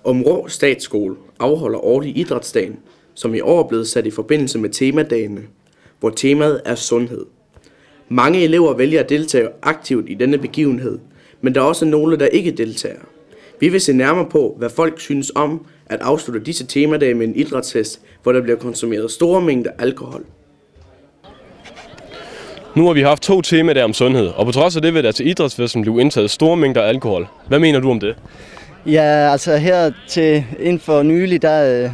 Aabenraa Statsskole afholder årlig idrætsdagen, som i år er blevet sat i forbindelse med temadagene, hvor temaet er sundhed. Mange elever vælger at deltage aktivt i denne begivenhed, men der er også nogle, der ikke deltager. Vi vil se nærmere på, hvad folk synes om at afslutte disse temadage med en idrætsfest, hvor der bliver konsumeret store mængder alkohol. Nu har vi haft 2 temadage om sundhed, og på trods af det vil der til idrætsfesten blive indtaget store mængder alkohol. Hvad mener du om det? Ja, altså her inden for nylig, der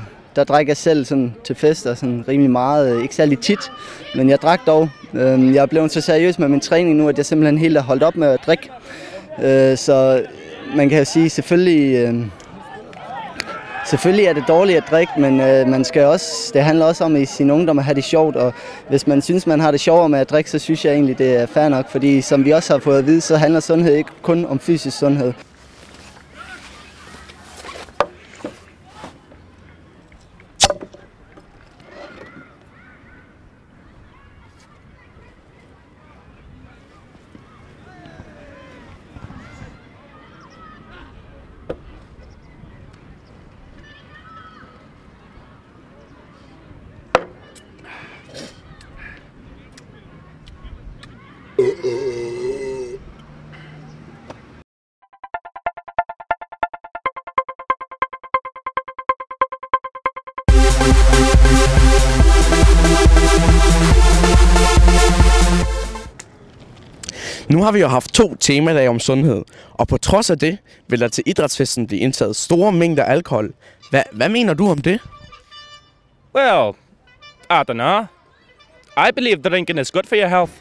drikker jeg selv sådan, til fester sådan rimelig meget. Ikke særlig tit, men jeg drak dog. Jeg er blevet så seriøs med min træning nu, at jeg simpelthen helt har holdt op med at drikke. Så man kan jo sige, selvfølgelig er det dårligt at drikke, men det handler også om i sin ungdom at have det sjovt. Og hvis man synes, man har det sjovere med at drikke, så synes jeg egentlig, det er fair nok. Fordi som vi også har fået at vide, så handler sundhed ikke kun om fysisk sundhed. Nu har vi jo haft 2 temadage om sundhed, og på trods af det vil der til idrætsfesten blive indtaget store mængder alkohol. Hvad mener du om det? Well, I don't know. I believe drinking is good for your health,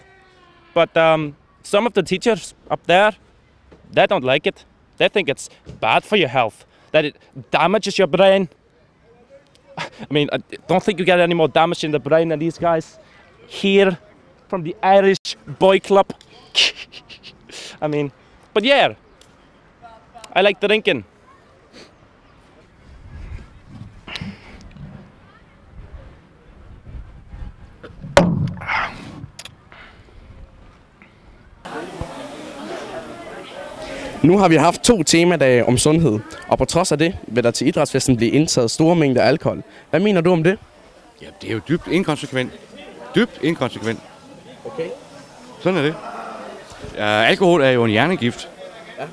but some of the teachers up there, they don't like it. They think it's bad for your health, that it damages your brain. I mean, I don't think you get any more damage in the brain than these guys here from the Irish Boy Club. I mean, but yeah, I like drinking. Nu har vi haft 2 temadage om sundhed, og på trods af det vil der til idrætsfesten blive indtaget store mængder alkohol. Hvad mener du om det? Ja, det er jo dybt inkonsekvent. Dybt inkonsekvent. Okay. Sådan er det. Alkohol er jo en hjernegift. Ja.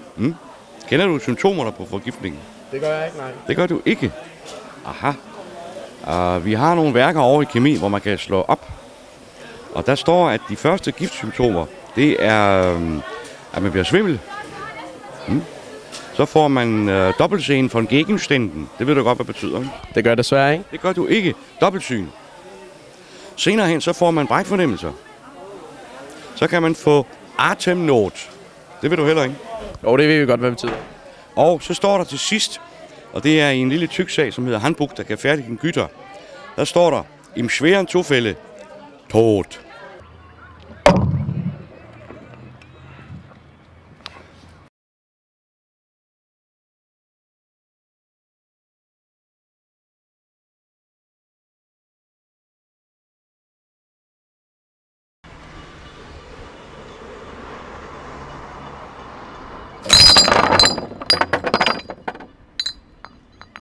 Kender du symptomerne på forgiftningen? Det gør jeg ikke, nej. Det gør du ikke. Aha. Vi har nogle værker over i kemi, hvor man kan slå op. Og der står, at de første giftsymptomer, det er, at man bliver svimmel. Så får man dobbeltsyn von Gegenständen. Det ved du godt, hvad det betyder. Det gør det desværre ikke. Det gør du ikke. Dobbeltsyn. Senere hen, så får man brækfornemmelser. Så kan man få atemnot. Det ved du heller ikke. Jo, det ved vi godt, hvad det betyder. Og så står der til sidst, og det er i en lille tyk sag, som hedder Handbuch, der kan færdige en gytter. Der står der, im schweren Zufälle, tot.